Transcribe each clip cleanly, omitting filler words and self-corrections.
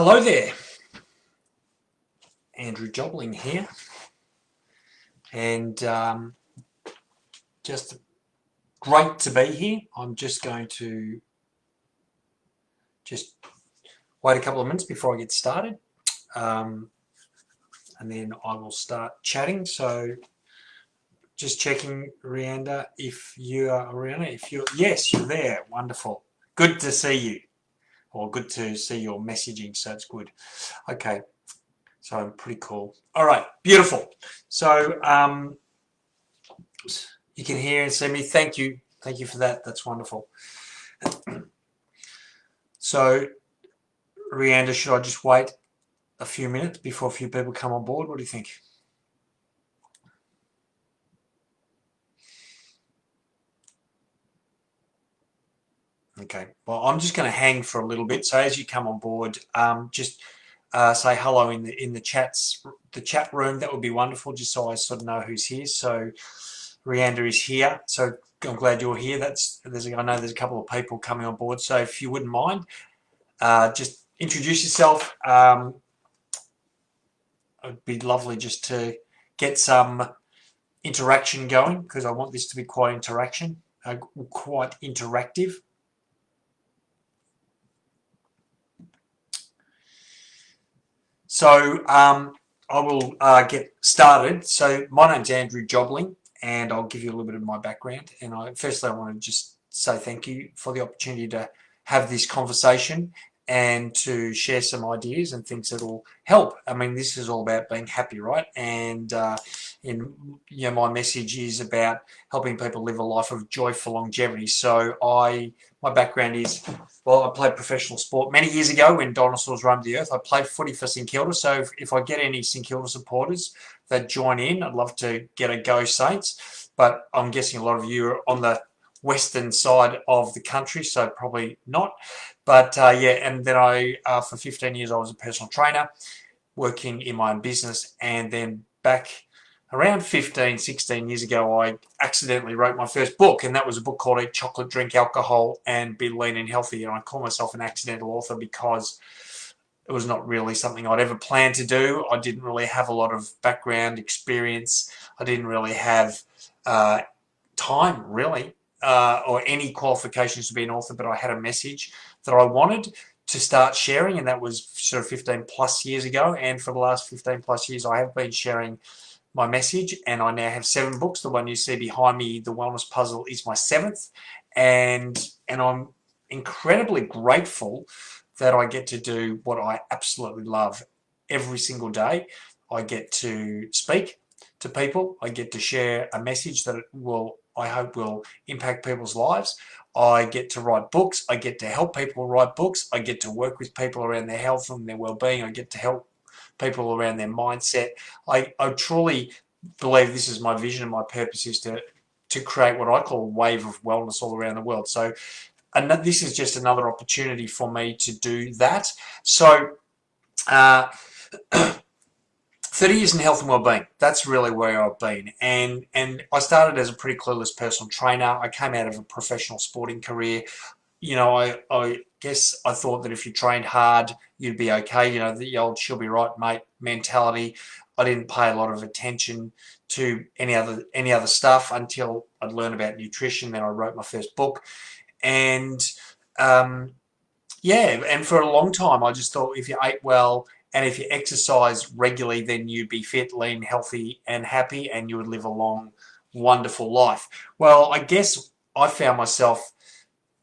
Hello there, Andrew Jobling here, and just great to be here. I'm just going to just wait a couple of minutes before I get started, and then I will start chatting. So just checking, Rianda, if you are Rihanna, if you're yes, you're there. Wonderful, good to see you, or good to see your messaging. So it's good. Okay, so pretty cool. All right, beautiful. So you can hear and see me. Thank you for that. That's wonderful. So, Rianda, should I just wait a few minutes before a few people come on board? What do you think? Okay, well, I'm just going to hang for a little bit. So as you come on board, just say hello in the chat room. That would be wonderful, just so I sort of know who's here. So Rianda is here. So I'm glad you're here. I know there's a couple of people coming on board. So if you wouldn't mind, just introduce yourself. It'd be lovely just to get some interaction going, because I want this to be quite interactive. So I will get started. So my name's Andrew Jobling, and I'll give you a little bit of my background. And firstly, I want to just say thank you for the opportunity to have this conversation and to share some ideas and things that will help. I mean, this is all about being happy, right? And my message is about helping people live a life of joyful longevity. So my background is, well, I played professional sport many years ago when dinosaurs roamed the earth. I played footy for St Kilda. So if I get any St Kilda supporters that join in, I'd love to get a go Saints. But I'm guessing a lot of you are on the western side of the country, so probably not. But and then for 15 years I was a personal trainer working in my own business, and then back around 16 years ago I accidentally wrote my first book, and that was a book called Eat Chocolate, Drink Alcohol and Be Lean and Healthy. And I call myself an accidental author because it was not really something I'd ever planned to do. I didn't really have a lot of background experience. I didn't really have time really or any qualifications to be an author, but I had a message that I wanted to start sharing, and that was sort of 15 plus years ago. And for the last 15 plus years I have been sharing my message, and I now have 7 books. The one you see behind me, The Wellness Puzzle, is my 7th, and I'm incredibly grateful that I get to do what I absolutely love every single day. I get to speak to people. I get to share a message that I hope will impact people's lives. I get to write books. I get to help people write books. I get to work with people around their health and their well-being. I get to help people around their mindset. I truly believe this is my vision, and my purpose is to create what I call a wave of wellness all around the world. So this is just another opportunity for me to do that. So 30 years in health and well-being, that's really where I've been. And I started as a pretty clueless personal trainer. I came out of a professional sporting career. I guess I thought that if you trained hard, you'd be okay. The old "she'll be right, mate" mentality. I didn't pay a lot of attention to any other stuff until I'd learned about nutrition. Then I wrote my first book, and and for a long time I just thought if you ate well and if you exercise regularly, then you'd be fit, lean, healthy, and happy, and you would live a long, wonderful life. Well, I guess I found myself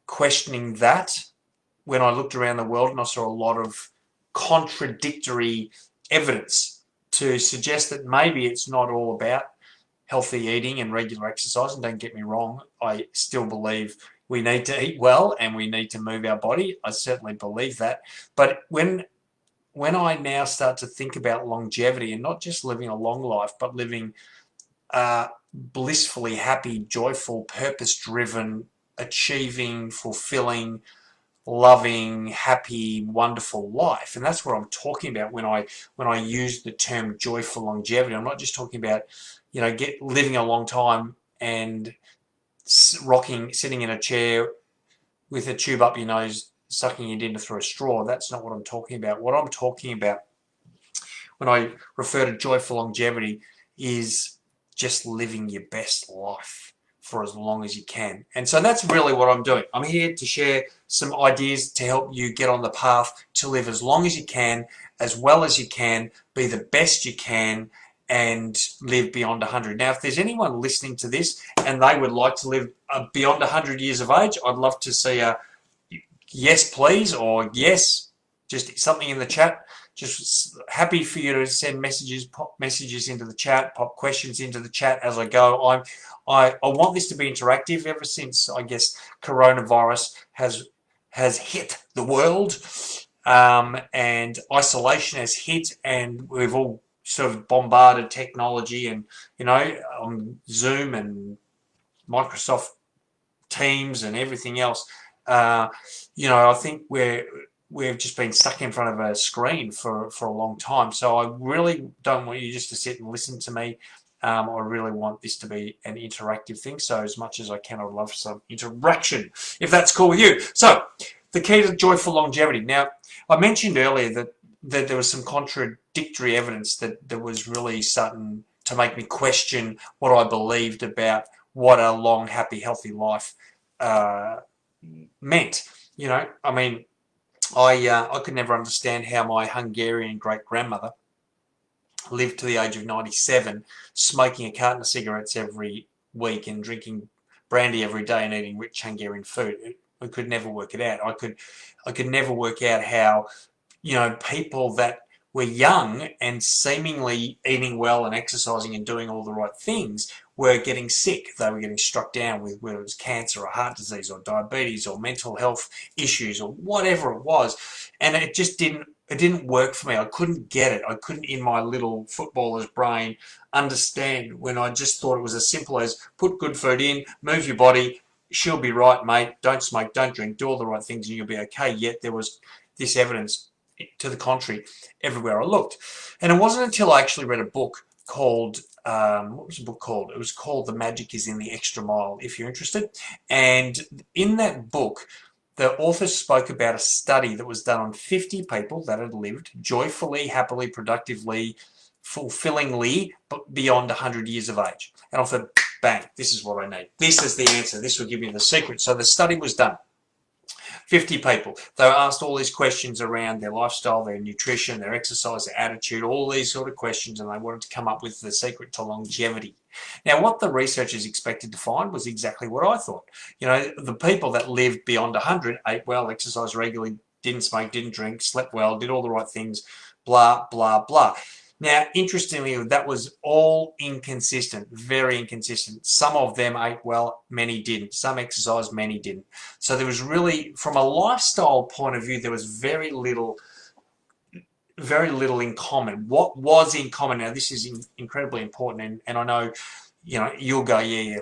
questioning that when I looked around the world, and I saw a lot of contradictory evidence to suggest that maybe it's not all about healthy eating and regular exercise. And don't get me wrong, I still believe we need to eat well and we need to move our body. I certainly believe that. But when I now start to think about longevity, and not just living a long life, but living blissfully happy, joyful, purpose-driven, achieving, fulfilling, loving, happy, wonderful life. And that's what I'm talking about when I use the term joyful longevity. I'm not just talking about living a long time and sitting in a chair with a tube up your nose sucking it in through a straw. That's not what I'm talking about. What I'm talking about when I refer to joyful longevity is just living your best life for as long as you can. And so that's really what I'm doing. I'm here to share some ideas to help you get on the path to live as long as you can, as well as you can, be the best you can, and live beyond 100. Now, if there's anyone listening to this and they would like to live beyond 100 years of age, I'd love to see a yes, please, or yes, just something in the chat. Just happy for you to send messages, pop messages into the chat, pop questions into the chat as I go. I want this to be interactive. Ever since, I guess, coronavirus has hit the world, and isolation has hit, and we've all sort of bombarded technology and, on Zoom and Microsoft Teams and everything else. I think we've just been stuck in front of a screen for a long time. So I really don't want you just to sit and listen to me. I really want this to be an interactive thing. So as much as I can, I'd love some interaction, if that's cool with you. So the key to joyful longevity. Now, I mentioned earlier that there was some contradictory evidence that was really starting to make me question what I believed about what a long, happy, healthy life meant. I could never understand how my Hungarian great-grandmother lived to the age of 97, smoking a carton of cigarettes every week and drinking brandy every day and eating rich Hungarian food. I could never work it out. I could never work out how, people that were young and seemingly eating well and exercising and doing all the right things were getting sick. They were getting struck down with whether it was cancer or heart disease or diabetes or mental health issues or whatever it was. And it just didn't work for me. I couldn't get it. I couldn't, in my little footballer's brain, understand when I just thought it was as simple as put good food in, move your body, she'll be right, mate. Don't smoke, don't drink, do all the right things and you'll be okay. Yet there was this evidence to the contrary everywhere I looked. And it wasn't until I actually read a book called, what was the book called? It was called The Magic is in the Extra Mile, if you're interested. And in that book, the author spoke about a study that was done on 50 people that had lived joyfully, happily, productively, fulfillingly, but beyond 100 years of age. And I thought, bang, this is what I need. This is the answer. This will give me the secret. So the study was done. 50 people. They were asked all these questions around their lifestyle, their nutrition, their exercise, their attitude, all these sort of questions, and they wanted to come up with the secret to longevity. Now, what the researchers expected to find was exactly what I thought. The people that lived beyond 100 ate well, exercised regularly, didn't smoke, didn't drink, slept well, did all the right things, blah, blah, blah. Now, interestingly, that was all inconsistent, very inconsistent. Some of them ate well, many didn't. Some exercised, many didn't. So there was really, from a lifestyle point of view, there was very little in common. What was in common? Now, this is incredibly important, and I know, you'll go, yeah,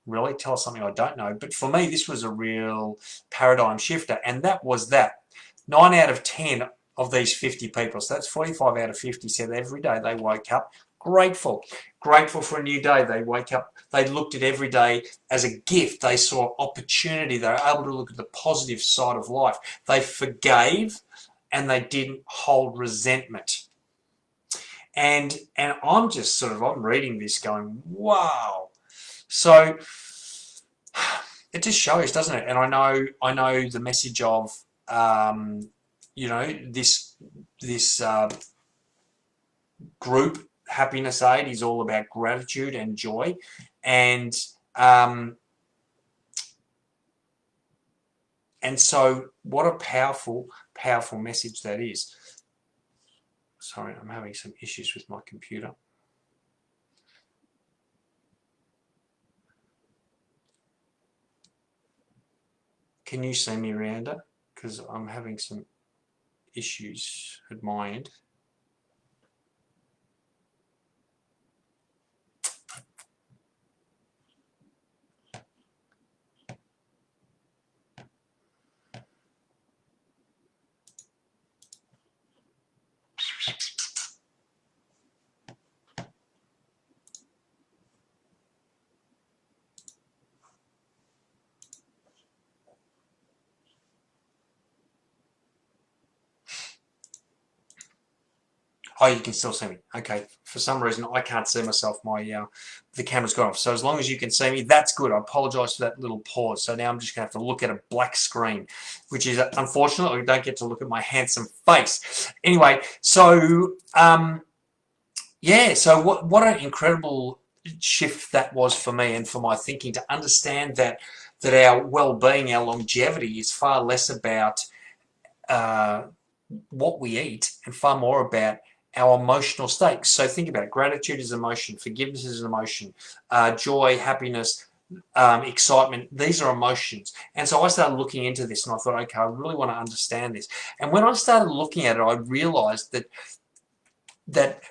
really? Tell us something I don't know. But for me, this was a real paradigm shifter, and that was that 9 out of 10 of these 50 people, so that's 45 out of 50, said every day they woke up grateful for a new day. They wake up, they looked at every day as a gift. They saw opportunity. They were able to look at the positive side of life. They forgave and they didn't hold resentment. And I'm just I'm reading this going, wow. So it just shows, doesn't it? And I know the message of this group Happiness Aid is all about gratitude and joy, and so what a powerful message that is. Sorry, I'm having some issues with my computer. Can you see me, Randa? Because I'm having some issues at my end. Oh, you can still see me. Okay. For some reason, I can't see myself. The camera's gone off. So as long as you can see me, that's good. I apologise for that little pause. So now I'm just going to have to look at a black screen, which is unfortunate. I don't get to look at my handsome face. Anyway, so yeah. So what an incredible shift that was for me and for my thinking to understand that our well-being, our longevity, is far less about what we eat and far more about our emotional state. So think about it. Gratitude is emotion. Forgiveness is an emotion. Joy, happiness, excitement. These are emotions. And so I started looking into this and I thought, okay, I really want to understand this. And when I started looking at it, I realized that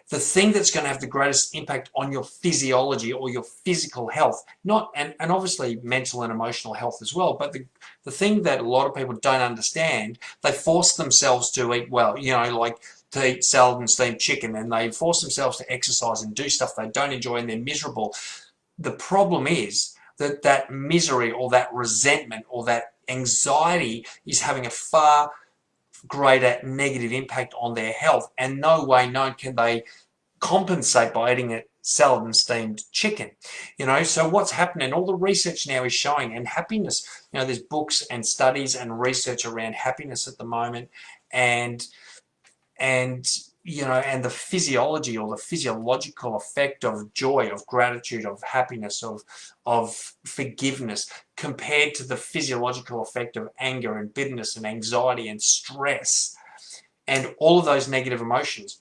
the thing that's going to have the greatest impact on your physiology or your physical health, and obviously mental and emotional health as well, but the thing that a lot of people don't understand, they force themselves to eat well, like to eat salad and steamed chicken, and they force themselves to exercise and do stuff they don't enjoy and they're miserable. The problem is that misery or that resentment or that anxiety is having a far greater negative impact on their health, and no way known can they compensate by eating a salad and steamed chicken. So what's happening, all the research now is showing, and happiness, there's books and studies and research around happiness at the moment, and and the physiology or the physiological effect of joy, of gratitude, of happiness, of forgiveness, compared to the physiological effect of anger and bitterness and anxiety and stress. And all of those negative emotions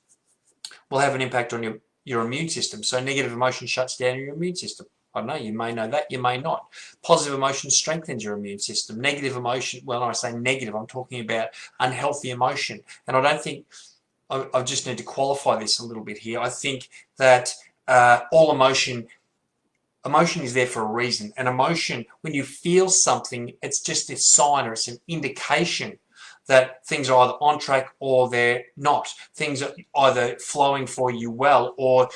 will have an impact on your immune system. So negative emotion shuts down your immune system. I don't know, you may know that, you may not. Positive emotion strengthens your immune system. Negative emotion, well, when I say negative, I'm talking about unhealthy emotion. And I don't think, I just need to qualify this a little bit here. I think that all emotion is there for a reason. And emotion, when you feel something, it's just a sign or it's an indication that things are either on track or they're not. Things are either flowing for you well, or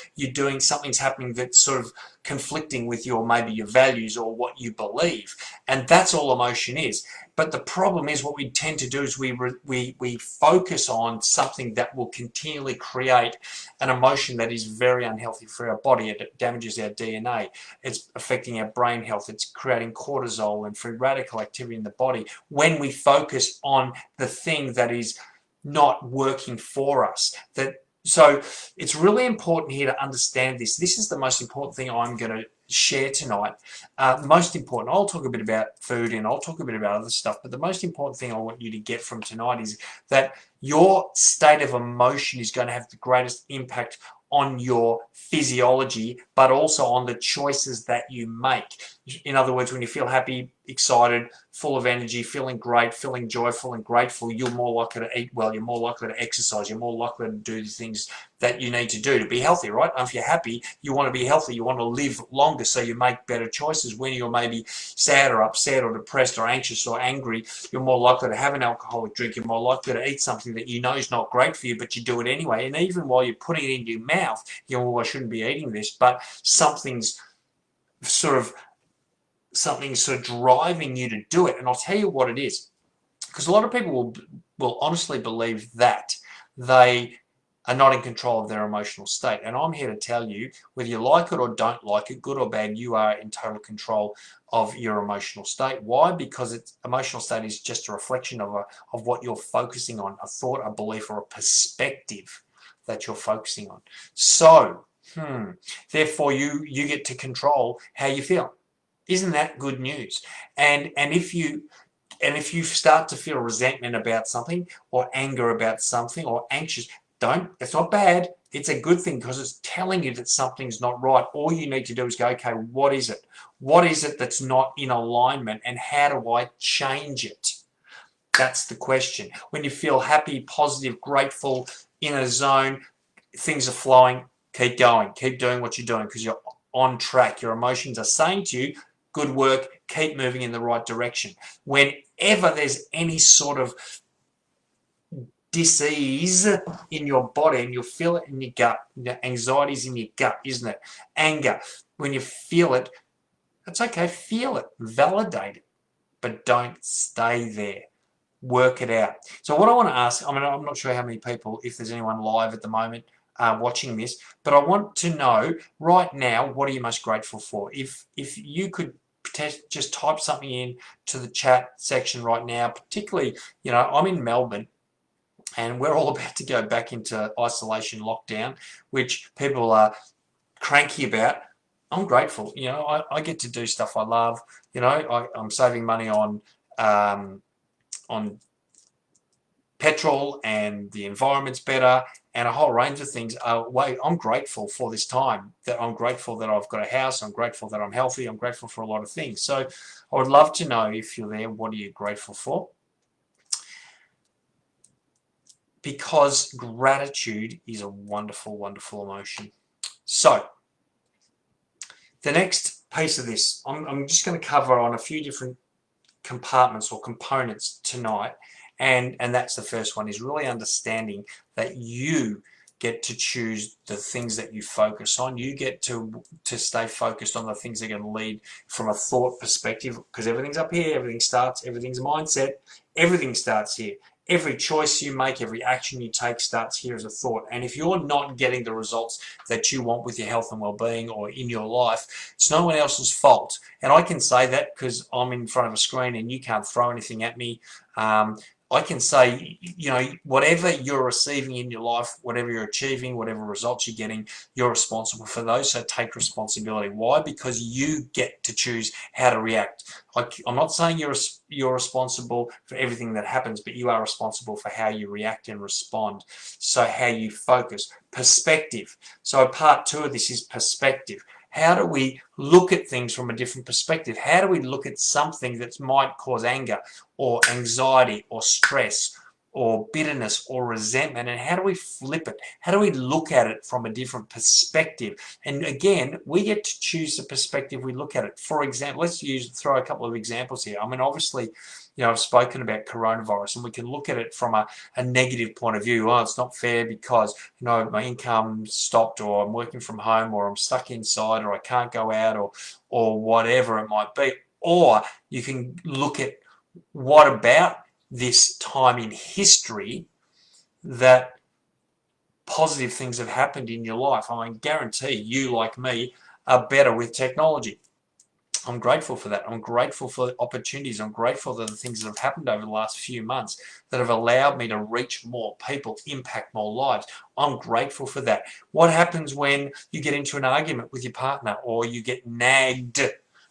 something's happening that's sort of conflicting with maybe your values or what you believe. And that's all emotion is. But the problem is, what we tend to do is we focus on something that will continually create an emotion that is very unhealthy for our body. It damages our DNA. It's affecting our brain health. It's creating cortisol and free radical activity in the body when we focus on the thing that is not working for us. So it's really important here to understand this. This is the most important thing I'm going to share tonight. Most important, I'll talk a bit about food and I'll talk a bit about other stuff, but the most important thing I want you to get from tonight is that your state of emotion is going to have the greatest impact on your physiology, but also on the choices that you make. In other words, when you feel happy, excited, full of energy, feeling great, feeling joyful and grateful, you're more likely to eat well, you're more likely to exercise, you're more likely to do the things that you need to do to be healthy, right? And if you're happy, you want to be healthy, you want to live longer, so you make better choices. When you're maybe sad or upset or depressed or anxious or angry, you're more likely to have an alcoholic drink, you're more likely to eat something that you know is not great for you, but you do it anyway. And even while you're putting it into your mouth, well, I shouldn't be eating this, but something's sort of driving you to do it. And I'll tell you what it is, because a lot of people will honestly believe that they are not in control of their emotional state. And I'm here to tell you, whether you like it or don't like it, good or bad, you are in total control of your emotional state. Why? Because emotional state is just a reflection of what you're focusing on, a thought, a belief, or a perspective that you're focusing on. So, therefore you get to control how you feel. Isn't that good news? And if you start to feel resentment about something, or anger about something, or anxious, it's not bad. It's a good thing, because it's telling you that something's not right. All you need to do is go, okay, what is it? What is it that's not in alignment, and how do I change it? That's the question. When you feel happy, positive, grateful, in a zone, things are flowing, keep going. Keep doing what you're doing, because you're on track. Your emotions are saying to you, good work, keep moving in the right direction. Whenever there's any sort of dis-ease in your body, and you'll feel it in your gut, anxiety's in your gut, isn't it? Anger, when you feel it, it's okay, feel it, validate it, but don't stay there. Work it out. So what I want to ask, I'm not sure how many people, if there's anyone live at the moment, watching this, but I want to know right now, what are you most grateful for? If you could just type something in to the chat section right now, particularly, I'm in Melbourne and we're all about to go back into isolation lockdown, which people are cranky about. I'm grateful. I get to do stuff I love. I'm saving money on petrol, and the environment's better, and a whole range of things. I'm grateful for this time. That I'm grateful that I've got a house. I'm grateful that I'm healthy. I'm grateful for a lot of things. So I would love to know, if you're there, what are you grateful for? Because gratitude is a wonderful, wonderful emotion. So the next piece of this, I'm just going to cover on a few different compartments or components tonight, and that's the first one, is really understanding that you get to choose the things that you focus on. You get to stay focused on the things that are going to lead from a thought perspective, because everything's up here, everything's a mindset, everything starts here. Every choice you make, every action you take starts here as a thought. And if you're not getting the results that you want with your health and well-being or in your life, it's no one else's fault. And I can say that because I'm in front of a screen and you can't throw anything at me. I can say, whatever you're receiving in your life, whatever you're achieving, whatever results you're getting, you're responsible for those. So take responsibility. Why? Because you get to choose how to react. I'm not saying you're responsible for everything that happens, but you are responsible for how you react and respond. So how you focus. Perspective. So part 2 of this is perspective. How do we look at things from a different perspective? How do we look at something that might cause anger or anxiety or stress or bitterness or resentment, and how do we flip it? How do we look at it from a different perspective? And again, we get to choose the perspective we look at it. For example, let's throw a couple of examples here. I mean, obviously, I've spoken about coronavirus, and we can look at it from a negative point of view. Oh, it's not fair because, my income stopped, or I'm working from home, or I'm stuck inside, or I can't go out, or whatever it might be. Or you can look at, what about this time in history that positive things have happened in your life? I guarantee you, like me, are better with technology. I'm grateful for that. I'm grateful for the opportunities. I'm grateful for the things that have happened over the last few months that have allowed me to reach more people, impact more lives. I'm grateful for that. What happens when you get into an argument with your partner, or you get nagged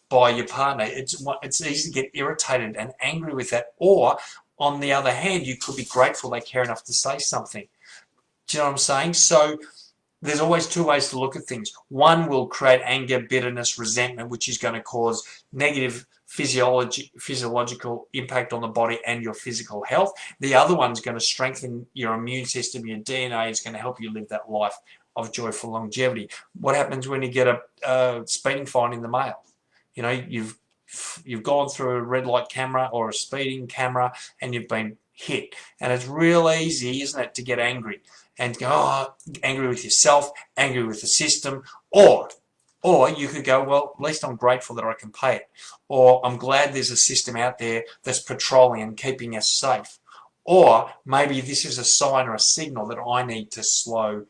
by your partner? It's easy to get irritated and angry with that. Or on the other hand, you could be grateful they care enough to say something. Do you know what I'm saying? So there's always 2 ways to look at things. One will create anger, bitterness, resentment, which is going to cause negative physiological impact on the body and your physical health. The other one's going to strengthen your immune system, your DNA. It's going to help you live that life of joyful longevity. What happens when you get a speeding fine in the mail? You've gone through a red light camera or a speeding camera, and you've been hit. And it's real easy, isn't it, to get angry and go, angry with yourself, angry with the system, or you could go, well, at least I'm grateful that I can pay it, or I'm glad there's a system out there that's patrolling and keeping us safe, or maybe this is a sign or a signal that I need to slow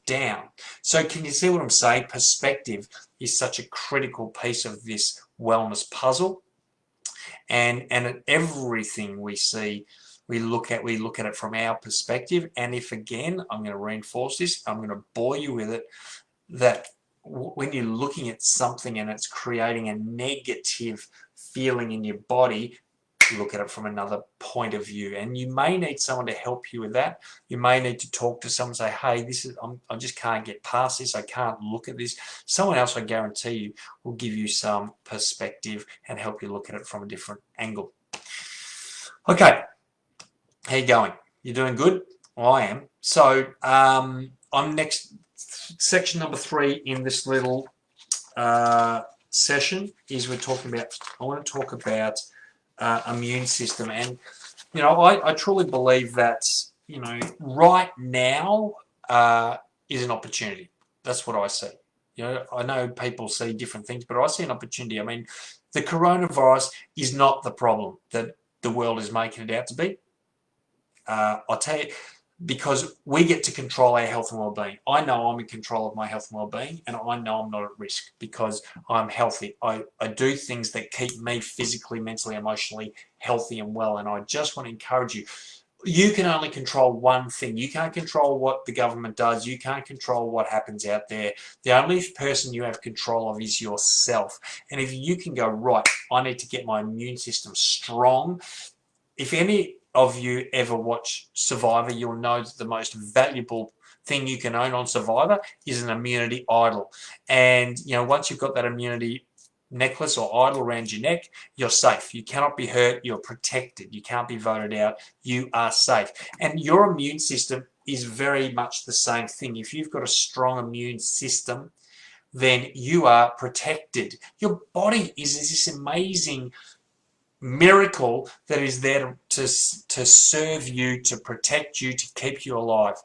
down. So can you see what I'm saying? Perspective is such a critical piece of this wellness puzzle, and everything we see, we look at it from our perspective. And if, again, I'm going to reinforce this, I'm going to bore you with it, that when you're looking at something and it's creating a negative feeling in your body, look at it from another point of view. And you may need someone to help you with that. You may need to talk to someone and say, hey, I just can't get past this. I can't look at this. Someone else, I guarantee you, will give you some perspective and help you look at it from a different angle. Okay, how you going? You doing good? Well, I am. So I'm next. Section number 3 in this little session is I want to talk about immune system. And I truly believe that right now is an opportunity. That's what I see. I know people see different things, but I see an opportunity. I mean, the coronavirus is not the problem that the world is making it out to be. I'll tell you, because we get to control our health and well-being. I know I'm in control of my health and well-being, and I know I'm not at risk because I'm healthy. I do things that keep me physically, mentally, emotionally healthy and well, and I just want to encourage you. You can only control one thing. You can't control what the government does. You can't control what happens out there. The only person you have control of is yourself. And if you can go, right, I need to get my immune system strong. If any of you ever watch Survivor, you'll know that the most valuable thing you can own on Survivor is an immunity idol. And, you know, once you've got that immunity necklace or idol around your neck, you're safe. You cannot be hurt. You're protected. You can't be voted out. You are safe. And your immune system is very much the same thing. If you've got a strong immune system, then you are protected. Your body is this amazing miracle that is there to serve you, to protect you, to keep you alive.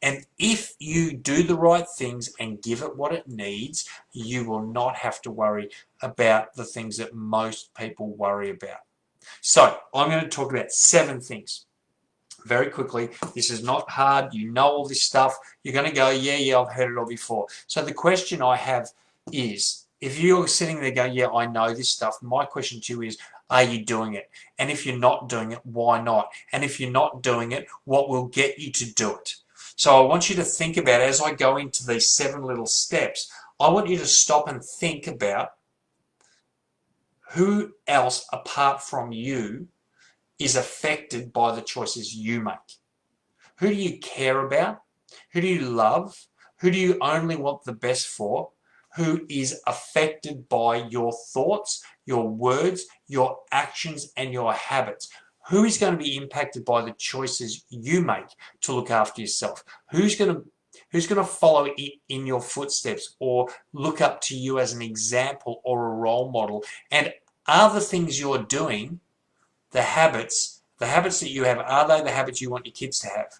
And if you do the right things and give it what it needs, you will not have to worry about the things that most people worry about. So I'm going to talk about 7 things very quickly. This is not hard. You know all this stuff. You're going to go, yeah, I've heard it all before. So the question I have is, if you're sitting there going, yeah, I know this stuff, my question to you is, are you doing it? And if you're not doing it, why not? And if you're not doing it, what will get you to do it? So I want you to think about, as I go into these 7 little steps, I want you to stop and think about who else apart from you is affected by the choices you make. Who do you care about? Who do you love? Who do you only want the best for? Who is affected by your thoughts, your words, your actions, and your habits? Who is going to be impacted by the choices you make to look after yourself? Who's going to follow in your footsteps or look up to you as an example or a role model? And are the things you're doing, the habits that you have, are they the habits you want your kids to have?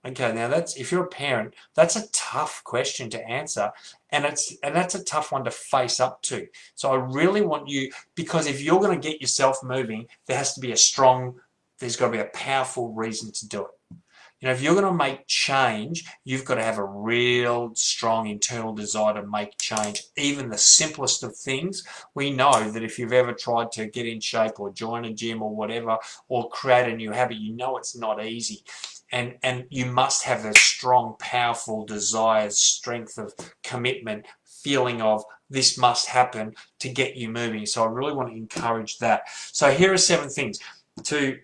Okay, now that's, if you're a parent, that's a tough question to answer, and that's a tough one to face up to. So I really want you, because if you're going to get yourself moving, there's got to be a powerful reason to do it. You know, if you're going to make change, you've got to have a real strong internal desire to make change. Even the simplest of things, we know that if you've ever tried to get in shape or join a gym or whatever, or create a new habit, you know it's not easy. And you must have a strong, powerful desire, strength of commitment, feeling of this must happen to get you moving. So I really want to encourage that. So here are 7 things to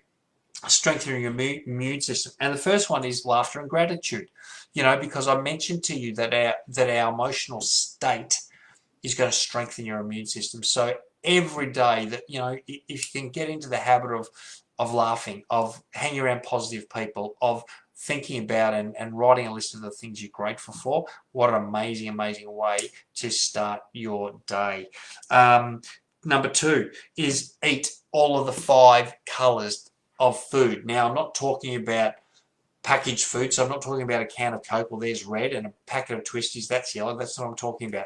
strengthen your immune system. And the first one is laughter and gratitude. You know, because I mentioned to you that our emotional state is going to strengthen your immune system. So every day that, you know, if you can get into the habit of laughing, of hanging around positive people, of thinking about and writing a list of the things you're grateful for, what an amazing, amazing way to start your day. Number 2 is eat all of the 5 colours of food. Now, I'm not talking about packaged food, so I'm not talking about a can of Coke, well, there's red, and a packet of Twisties, that's yellow. That's what I'm talking about.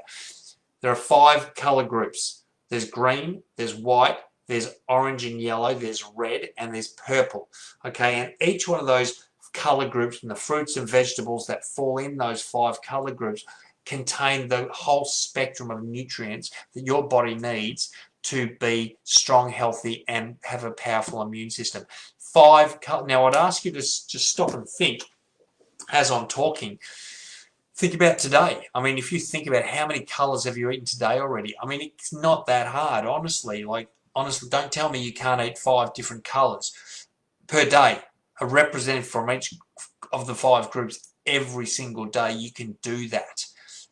There are 5 colour groups. There's green, there's white, there's orange and yellow, there's red, and there's purple. Okay, and each one of those colour groups and the fruits and vegetables that fall in those 5 colour groups contain the whole spectrum of nutrients that your body needs to be strong, healthy, and have a powerful immune system. 5 colours. Now, I'd ask you to just stop and think as I'm talking. Think about today. I mean, if you think about how many colours have you eaten today already, I mean, it's not that hard, honestly. Like, honestly, don't tell me you can't eat 5 different colours per day, a representative from each of the 5 groups every single day. You can do that.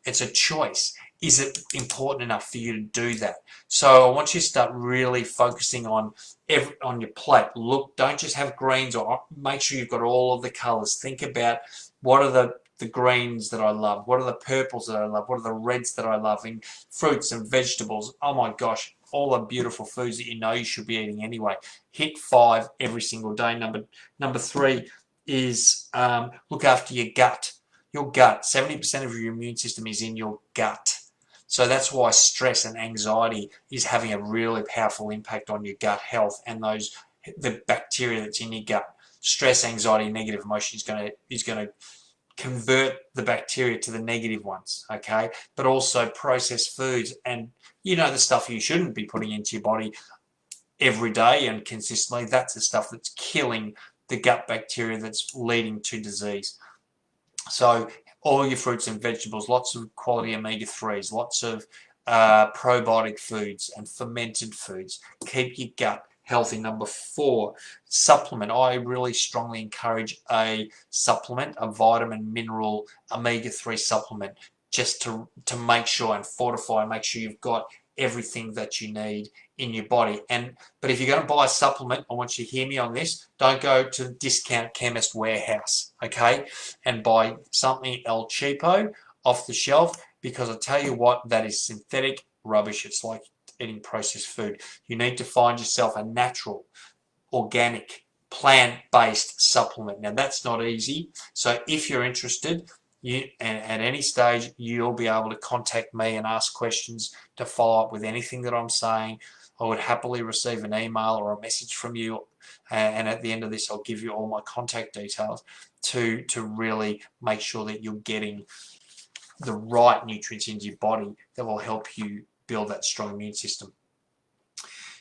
It's a choice. Is it important enough for you to do that? So I want you to start really focusing on your plate. Look, don't just have greens, or make sure you've got all of the colours. Think about what are the greens that I love, what are the purples that I love, what are the reds that I love, and fruits and vegetables. Oh my gosh, all the beautiful foods that you know you should be eating anyway. Hit 5 every single day. Number 3 is look after your gut. Your gut, 70% of your immune system is in your gut. So that's why stress and anxiety is having a really powerful impact on your gut health and the bacteria that's in your gut. stress, anxiety, negative emotion is going to convert the bacteria to the negative ones, okay? But also processed foods and, you know, the stuff you shouldn't be putting into your body every day and consistently, that's the stuff that's killing the gut bacteria that's leading to disease. So all your fruits and vegetables, lots of quality omega-3s, lots of probiotic foods and fermented foods. Keep your gut healthy. Number 4, supplement. I really strongly encourage a supplement, a vitamin, mineral, omega-3 supplement, just to make sure and fortify, make sure you've got everything that you need in your body. But if you're going to buy a supplement, I want you to hear me on this. Don't go to the discount chemist warehouse, okay, and buy something El Cheapo off the shelf, because I tell you what, that is synthetic rubbish. It's like eating processed food. You need to find yourself a natural, organic, plant-based supplement. Now that's not easy. So if you're interested, at any stage, you'll be able to contact me and ask questions to follow up with anything that I'm saying. I would happily receive an email or a message from you, and at the end of this, I'll give you all my contact details to really make sure that you're getting the right nutrients into your body that will help you build that strong immune system.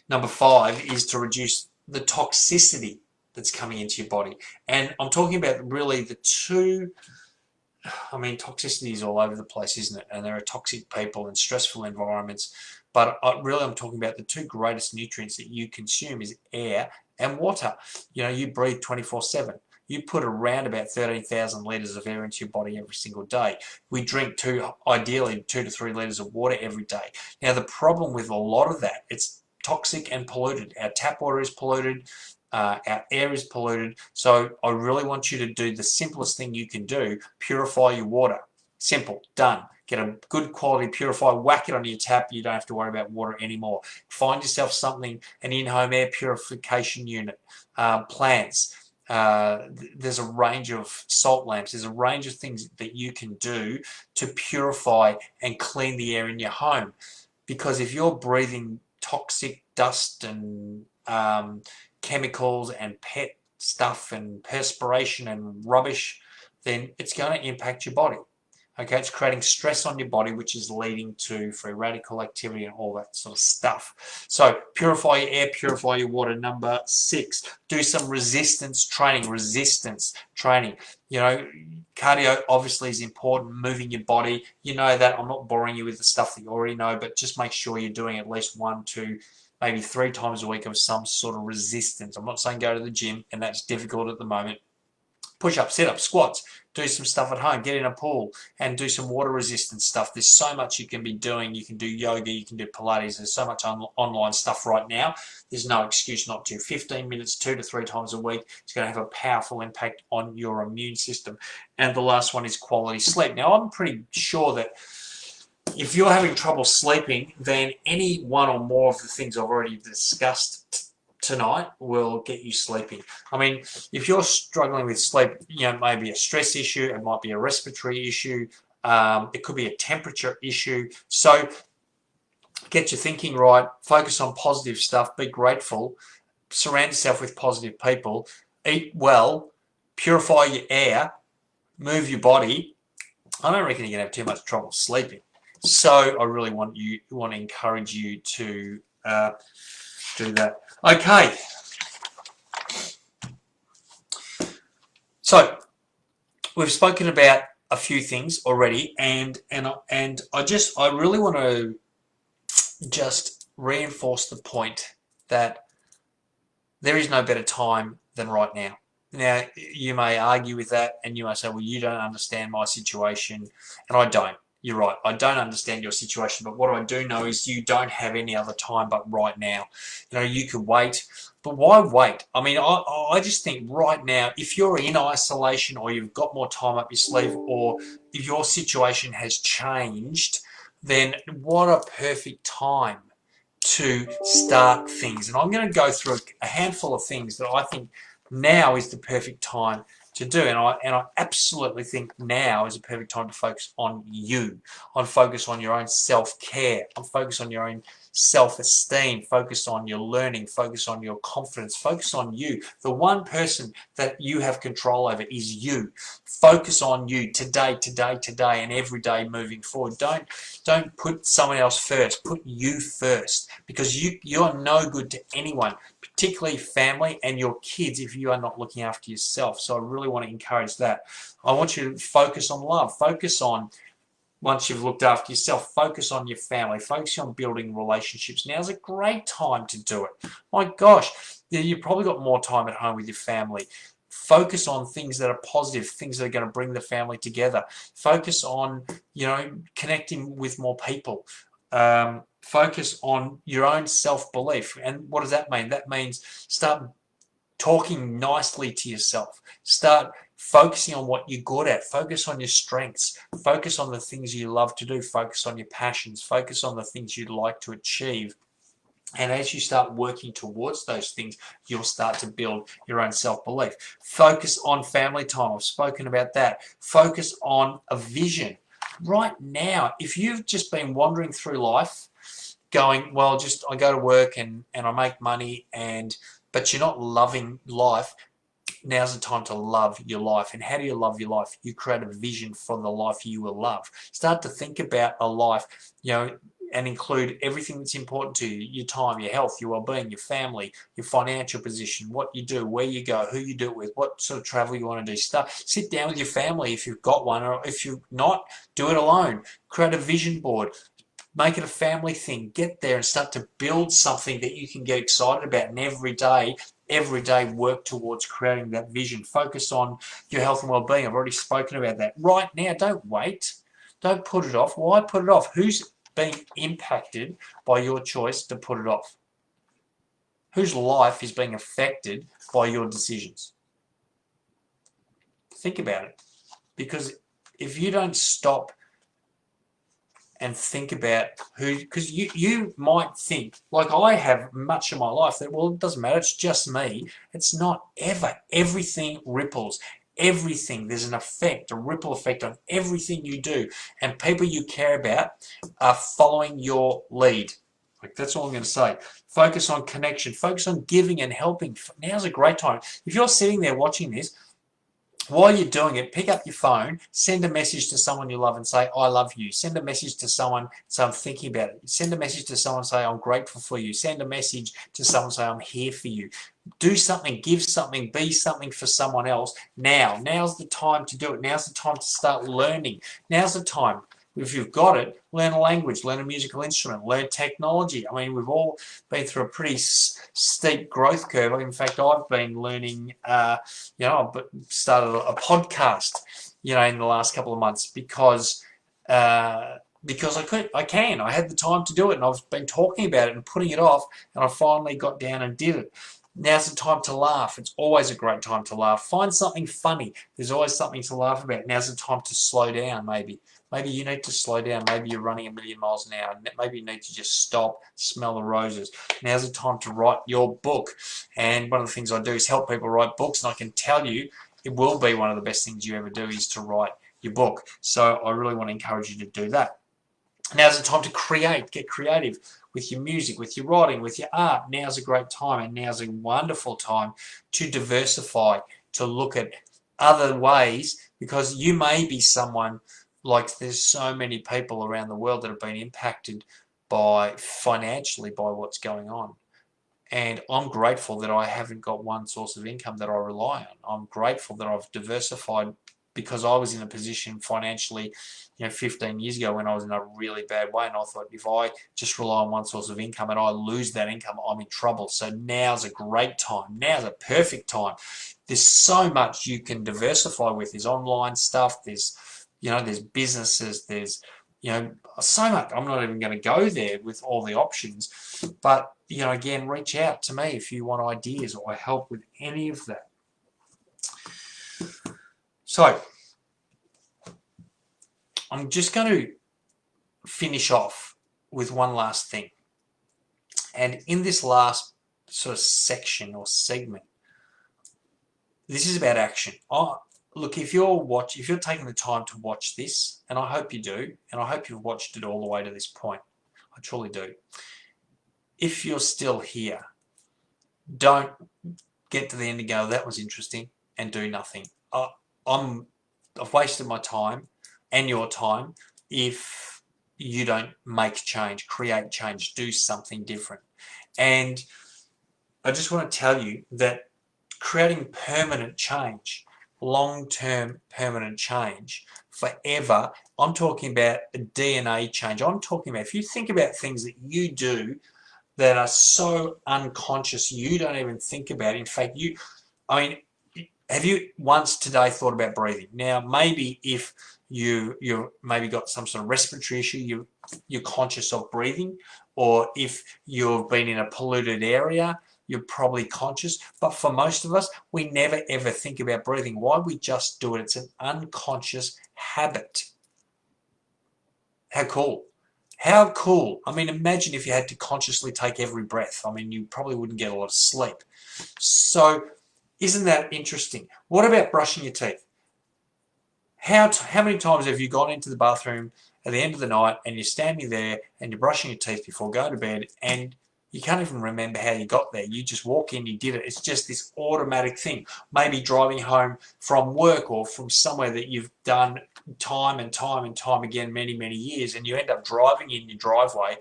Number 5 is to reduce the toxicity that's coming into your body. And I'm talking about really the two, I mean, toxicity is all over the place, isn't it? And there are toxic people and stressful environments. But really, I'm talking about the two greatest nutrients that you consume is air and water. You know, you breathe 24/7. You put around about 13,000 litres of air into your body every single day. We drink ideally 2 to 3 litres of water every day. Now, the problem with a lot of that, it's toxic and polluted. Our tap water is polluted. Our air is polluted. So I really want you to do the simplest thing you can do: purify your water. Simple, done. Get a good quality purifier, whack it on your tap. You don't have to worry about water anymore. Find yourself something, an in-home air purification unit, plants. There's a range of salt lamps. There's a range of things that you can do to purify and clean the air in your home. Because if you're breathing toxic dust and chemicals and pet stuff and perspiration and rubbish, then it's going to impact your body. Okay, it's creating stress on your body, which is leading to free radical activity and all that sort of stuff. So purify your air, purify your water. Number 6, do some resistance training. You know, cardio obviously is important, moving your body. You know that. I'm not boring you with the stuff that you already know, but just make sure you're doing at least 1, 2, maybe 3 times a week of some sort of resistance. I'm not saying go to the gym, and that's difficult at the moment. Push-ups, sit-ups, squats, do some stuff at home, get in a pool and do some water resistance stuff. There's so much you can be doing. You can do yoga, you can do Pilates. There's so much online stuff right now. There's no excuse not to. 15 minutes, 2 to 3 times a week is going to have a powerful impact on your immune system. And the last one is quality sleep. Now, I'm pretty sure that if you're having trouble sleeping, then any one or more of the things I've already discussed tonight will get you sleeping. I mean, if you're struggling with sleep, you know, it may be a stress issue, it might be a respiratory issue, it could be a temperature issue. So get your thinking right, focus on positive stuff, be grateful, surround yourself with positive people, eat well, purify your air, move your body. I don't reckon you're going to have too much trouble sleeping. So I really want to encourage you to do that. Okay. So we've spoken about a few things already, and I really want to just reinforce the point that there is no better time than right now. Now, you may argue with that, and you may say, well, you don't understand my situation, and I don't. You're right, I don't understand your situation, but what I do know is you don't have any other time but right now. You know, you could wait, but why wait? I mean, I just think right now, if you're in isolation or you've got more time up your sleeve, or if your situation has changed, then what a perfect time to start things. And I'm going to go through a handful of things that I think now is the perfect time to do. And I absolutely think now is a perfect time to focus on you, on focus on your own self-care, on focus on your own self-esteem, focus on your learning, focus on your confidence, focus on you. The one person that you have control over is you. Focus on you today, and every day moving forward. Don't put someone else first. Put you first, because you're no good to anyone, particularly family and your kids, if you are not looking after yourself. So I really want to encourage that. I want you to focus on love. Focus on, once you've looked after yourself, focus on your family. Focus on building relationships. Now's a great time to do it. My gosh, you've probably got more time at home with your family. Focus on things that are positive, things that are going to bring the family together. Focus on, connecting with more people. Focus on your own self-belief. And what does that mean? That means start talking nicely to yourself. Start focusing on what you're good at. Focus on your strengths. Focus on the things you love to do. Focus on your passions. Focus on the things you'd like to achieve. And as you start working towards those things, you'll start to build your own self-belief. Focus on family time. I've spoken about that. Focus on a vision. Right now, if you've just been wandering through life going, well, just I go to work and I make money, but you're not loving life, now's the time to love your life. And how do you love your life? You create a vision for the life you will love. Start to think about a life, and include everything that's important to you: your time, your health, your well-being, your family, your financial position, what you do, where you go, who you do it with, what sort of travel you want to do. Sit down with your family if you've got one, or if you're not, do it alone. Create a vision board. Make it a family thing. Get there and start to build something that you can get excited about. And every day work towards creating that vision. Focus on your health and well-being. I've already spoken about that. Right now, don't wait. Don't put it off. Why put it off? Who's being impacted by your choice to put it off? Whose life is being affected by your decisions? Think about it. Because if you don't stop and think about who, because you might think, like I have much of my life, that, well, it doesn't matter, it's just me. It's not ever. Everything ripples. Everything, there's an effect, a ripple effect on everything you do. And people you care about are following your lead. Like, that's all I'm going to say. Focus on connection. Focus on giving and helping. Now's a great time. If you're sitting there watching this, while you're doing it, pick up your phone, send a message to someone you love and say, I love you. Send a message to someone, say, I'm thinking about it. Send a message to someone, say, I'm grateful for you. Send a message to someone, say, I'm here for you. Do something, give something, be something for someone else now. Now's the time to do it. Now's the time to start learning. Now's the time. If you've got it, learn a language, learn a musical instrument, learn technology. I mean, we've all been through a pretty steep growth curve. In fact, I've been learning, I've started a podcast, in the last couple of months because I can. I had the time to do it, and I've been talking about it and putting it off, and I finally got down and did it. Now's the time to laugh. It's always a great time to laugh. Find something funny. There's always something to laugh about. Now's the time to slow down, maybe. Maybe you need to slow down. Maybe you're running 1,000,000 miles an hour. Maybe you need to just stop, smell the roses. Now's the time to write your book. And one of the things I do is help people write books. And I can tell you, it will be one of the best things you ever do is to write your book. So I really want to encourage you to do that. Now's the time to create. Get creative with your music, with your writing, with your art. Now's a great time, and now's a wonderful time to diversify, to look at other ways, because you may be someone, like there's so many people around the world that have been impacted financially by what's going on. And I'm grateful that I haven't got one source of income that I rely on. I'm grateful that I've diversified, because I was in a position financially, 15 years ago when I was in a really bad way, and I thought, if I just rely on one source of income and I lose that income, I'm in trouble. So now's a great time. Now's a perfect time. There's so much you can diversify with. There's online stuff. There's businesses. There's, so much. I'm not even going to go there with all the options. But, again, reach out to me if you want ideas or help with any of that. So, I'm just going to finish off with one last thing. And in this last sort of section or segment, this is about action. look, if you're taking the time to watch this, and I hope you do, and I hope you've watched it all the way to this point, I truly do. If you're still here, don't get to the end and go, that was interesting, and do nothing. I've wasted my time and your time if you don't make change, create change, do something different. And I just want to tell you that creating permanent change, long-term permanent change, forever, I'm talking about a DNA change. I'm talking about, if you think about things that you do that are so unconscious you don't even think about. In fact, I mean, have you once today thought about breathing? Now, maybe if you maybe got some sort of respiratory issue, you're conscious of breathing, or if you've been in a polluted area, you're probably conscious. But for most of us, we never ever think about breathing. Why? We just do it. It's an unconscious habit. How cool. How cool. I mean, imagine if you had to consciously take every breath. I mean, you probably wouldn't get a lot of sleep. So, isn't that interesting? What about brushing your teeth? How many times have you gone into the bathroom at the end of the night and you're standing there and you're brushing your teeth before going to bed and you can't even remember how you got there? You just walk in, you did it. It's just this automatic thing. Maybe driving home from work or from somewhere that you've done time and time and time again many, many years, and you end up driving in your driveway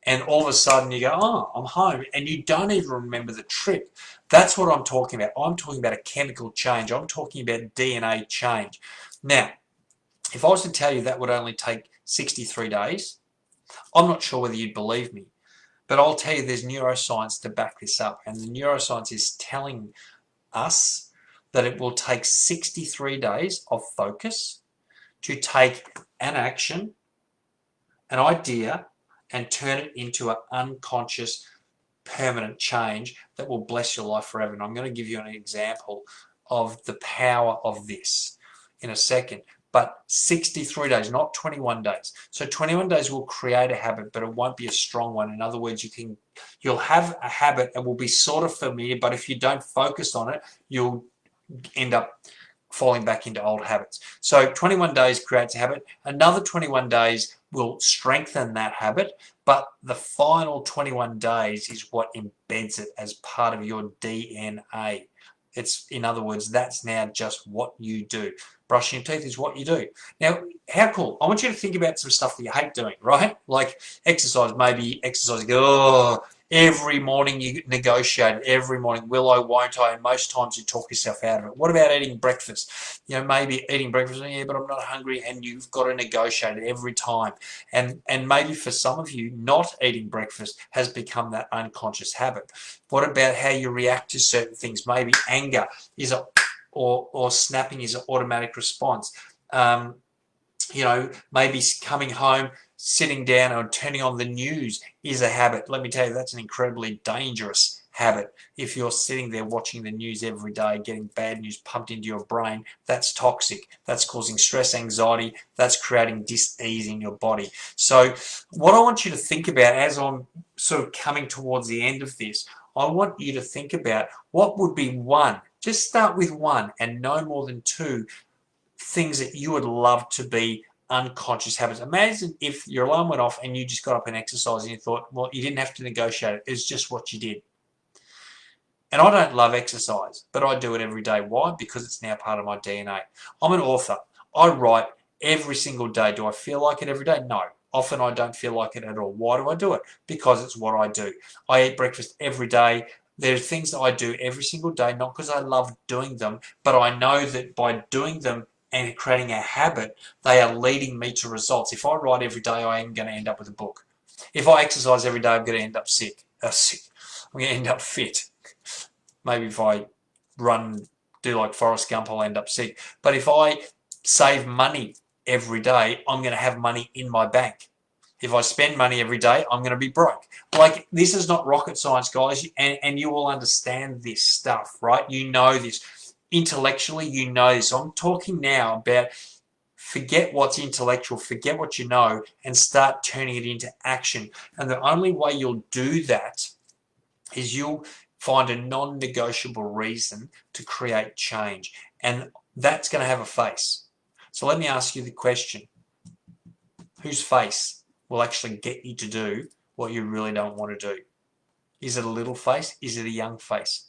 and all of a sudden you go, oh, I'm home, and you don't even remember the trip. That's what I'm talking about. I'm talking about a chemical change. I'm talking about DNA change. Now, if I was to tell you that would only take 63 days, I'm not sure whether you'd believe me. But I'll tell you there's neuroscience to back this up. And the neuroscience is telling us that it will take 63 days of focus to take an action, an idea, and turn it into an unconscious permanent change that will bless your life forever. And I'm going to give you an example of the power of this in a second. But 63 days, not 21 days. So 21 days will create a habit, but it won't be a strong one. In other words, you'll have a habit and will be sort of familiar, but if you don't focus on it, you'll end up falling back into old habits. So 21 days creates a habit. Another 21 days will strengthen that habit, but the final 21 days is what embeds it as part of your DNA. It's, in other words, that's now just what you do. Brushing your teeth is what you do. Now, how cool. I want you to think about some stuff that you hate doing, right? Like exercise, maybe exercise, oh, every morning you negotiate, every morning, will I, won't I, and most times you talk yourself out of it. What about eating breakfast? You know, maybe eating breakfast, yeah, but I'm not hungry, and you've got to negotiate it every time. And maybe for some of you, not eating breakfast has become that unconscious habit. What about how you react to certain things? Maybe anger is or snapping is an automatic response. You know, maybe coming home, sitting down or turning on the news is a habit. Let me tell you, that's an incredibly dangerous habit. If you're sitting there watching the news every day, getting bad news pumped into your brain, that's toxic. That's causing stress, anxiety. That's creating dis-ease in your body. So what I want you to think about as I'm sort of coming towards the end of this, I want you to think about what would be one, just start with one and no more than two things that you would love to be unconscious habits. Imagine if your alarm went off and you just got up and exercised and you thought, well, you didn't have to negotiate it. It's just what you did. And I don't love exercise, but I do it every day. Why? Because it's now part of my DNA. I'm an author. I write every single day. Do I feel like it every day? No. Often I don't feel like it at all. Why do I do it? Because it's what I do. I eat breakfast every day. There are things that I do every single day, not because I love doing them, but I know that by doing them and creating a habit, they are leading me to results. If I write every day, I am going to end up with a book. If I exercise every day, I'm going to end up sick. I'm going to end up fit. Maybe if I do like Forrest Gump, I'll end up sick. But if I save money every day, I'm going to have money in my bank. If I spend money every day, I'm going to be broke. Like, this is not rocket science, guys, and you will understand this stuff, right? You know this. Intellectually, you know this. I'm talking now about forget what's intellectual, forget what you know, and start turning it into action. And the only way you'll do that is you'll find a non-negotiable reason to create change. And that's going to have a face. So let me ask you the question. Whose face will actually get you to do what you really don't want to do? Is it a little face? Is it a young face?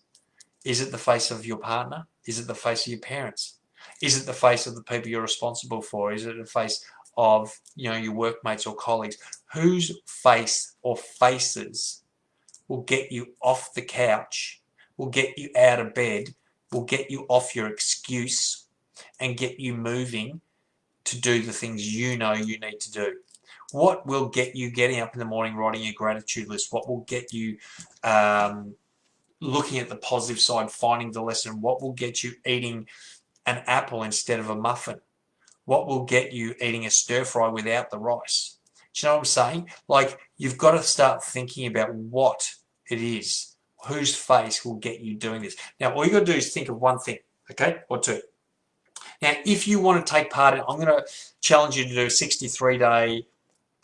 Is it the face of your partner? Is it the face of your parents? Is it the face of the people you're responsible for? Is it the face of, your workmates or colleagues? Whose face or faces will get you off the couch, will get you out of bed, will get you off your excuse and get you moving to do the things you know you need to do? What will get you getting up in the morning, writing a gratitude list? What will get you looking at the positive side, finding the lesson? What will get you eating an apple instead of a muffin? What will get you eating a stir fry without the rice? Do you know what I'm saying? Like, you've got to start thinking about what it is. Whose face will get you doing this? Now, all you got to do is think of one thing, okay, or two. Now, if you want to take part in, I'm going to challenge you to do a 63-day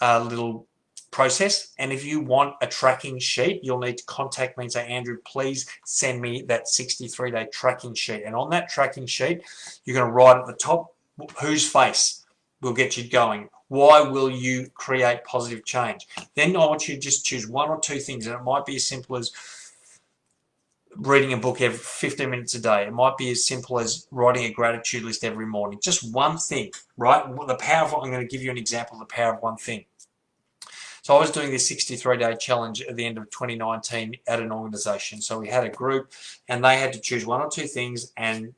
little process. And if you want a tracking sheet, you'll need to contact me and say, Andrew, please send me that 63-day tracking sheet. And on that tracking sheet, you're going to write at the top, whose face will get you going? Why will you create positive change? Then I want you to just choose one or two things. And it might be as simple as reading a book every 15 minutes a day. It might be as simple as writing a gratitude list every morning. Just one thing, right? The power of, I'm going to give you an example of the power of one thing. So I was doing this 63-day challenge at the end of 2019 at an organization. So we had a group and they had to choose one or two things, and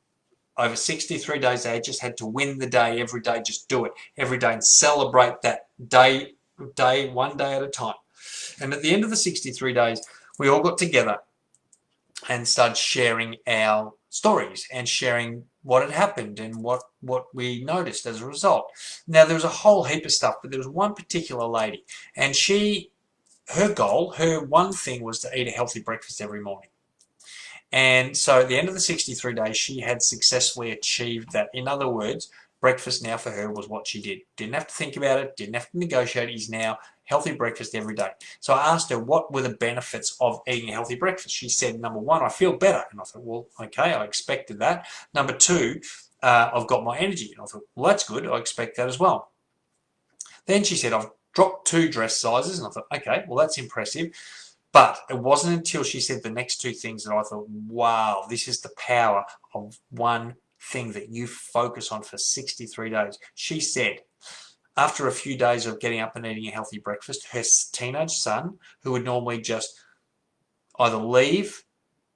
over 63 days they just had to win the day every day. Just do it every day and celebrate that day, one day at a time. And at the end of the 63 days, we all got together and started sharing our stories and sharing what had happened and what we noticed as a result. Now, there was a whole heap of stuff, but there was one particular lady, and her goal, her one thing was to eat a healthy breakfast every morning. And so at the end of the 63 days, she had successfully achieved that. In other words, breakfast now for her was what she did. Didn't have to think about it, didn't have to negotiate. It is now healthy breakfast every day. So I asked her, what were the benefits of eating a healthy breakfast? She said, number one, I feel better. And I thought, well, okay, I expected that. Number two, I've got my energy. And I thought, well, that's good. I expect that as well. Then she said, I've dropped 2 dress sizes. And I thought, okay, well, that's impressive. But it wasn't until she said the next 2 things that I thought, wow, this is the power of one thing that you focus on for 63 days. She said, after a few days of getting up and eating a healthy breakfast, her teenage son, who would normally just either leave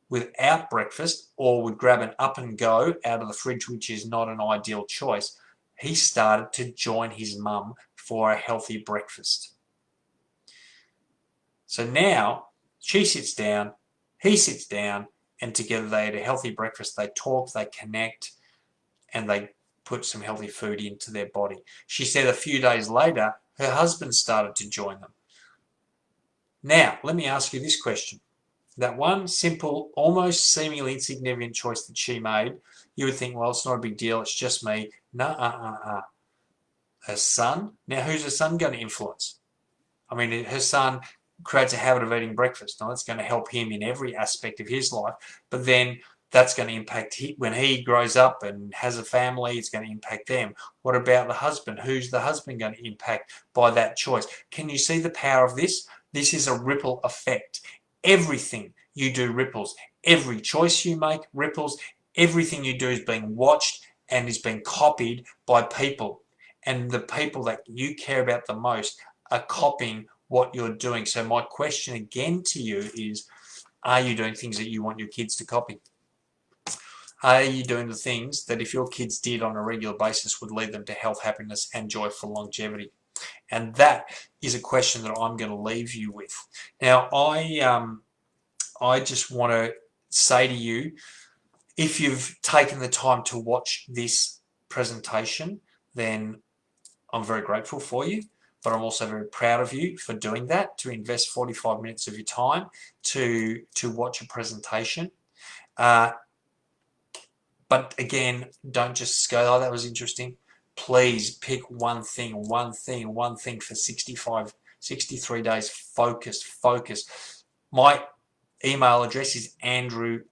without breakfast or would grab an up and go out of the fridge, which is not an ideal choice, he started to join his mum for a healthy breakfast. So now she sits down, he sits down, and together they eat a healthy breakfast. They talk, they connect, and they put some healthy food into their body. She said a few days later, her husband started to join them. Now, let me ask you this question. That one simple, almost seemingly insignificant choice that she made, you would think, well, it's not a big deal, it's just me. No, Her son, now who's her son going to influence? I mean, her son creates a habit of eating breakfast. Now, that's going to help him in every aspect of his life, but then that's going to impact when he grows up and has a family. It's going to impact them. What about the husband? Who's the husband going to impact by that choice? Can you see the power of this? This is a ripple effect. Everything you do ripples. Every choice you make ripples. Everything you do is being watched and is being copied by people. And the people that you care about the most are copying what you're doing. So my question again to you is, are you doing things that you want your kids to copy? Are you doing the things that if your kids did on a regular basis would lead them to health, happiness, and joyful longevity? And that is a question that I'm going to leave you with. Now, I just want to say to you, if you've taken the time to watch this presentation, then I'm very grateful for you. But I'm also very proud of you for doing that, to invest 45 minutes of your time to watch a presentation. But again, don't just go, oh, that was interesting. Please pick one thing for 63 days. Focus. My email address is andrew@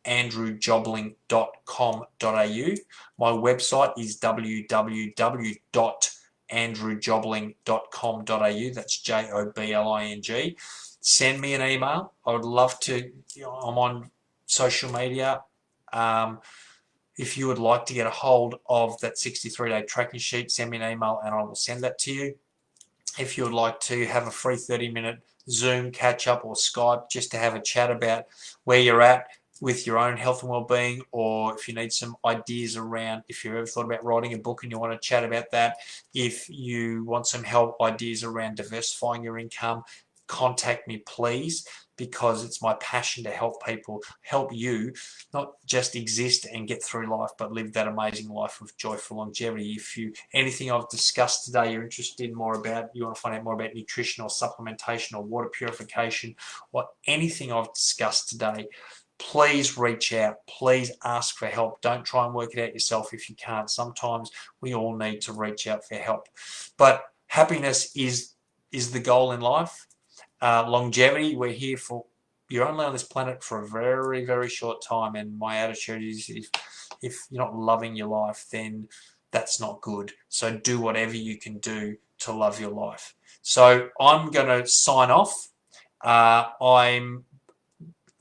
andrewjobling.com.au. My website is www.andrewjobling.com.au. That's Jobling. Send me an email. I would love to. I'm on social media. If you would like to get a hold of that 63-day tracking sheet, send me an email and I will send that to you. If you would like to have a free 30-minute Zoom catch-up or Skype just to have a chat about where you're at with your own health and well-being, or if you need some ideas around, if you've ever thought about writing a book and you want to chat about that, if you want some help, ideas around diversifying your income, contact me please, because it's my passion to help people, help you not just exist and get through life, but live that amazing life of joyful longevity. If you anything I've discussed today you're interested in more about, you want to find out more about nutrition or supplementation or water purification or anything I've discussed today, please reach out. Please ask for help. Don't try and work it out yourself if you can't. Sometimes we all need to reach out for help. But happiness is the goal in life. Longevity, we're here for, you're only on this planet for a very, very short time, and my attitude is if you're not loving your life, then that's not good. So do whatever you can do to love your life. So I'm going to sign off. I'm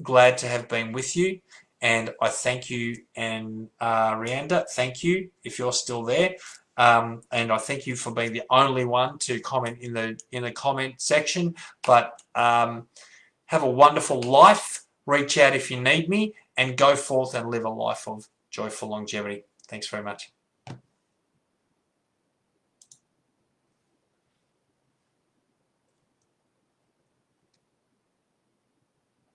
glad to have been with you, and I thank you, and Rianda, thank you if you're still there. And I thank you for being the only one to comment in the comment section. But have a wonderful life. Reach out if you need me, and go forth and live a life of joyful longevity. Thanks very much.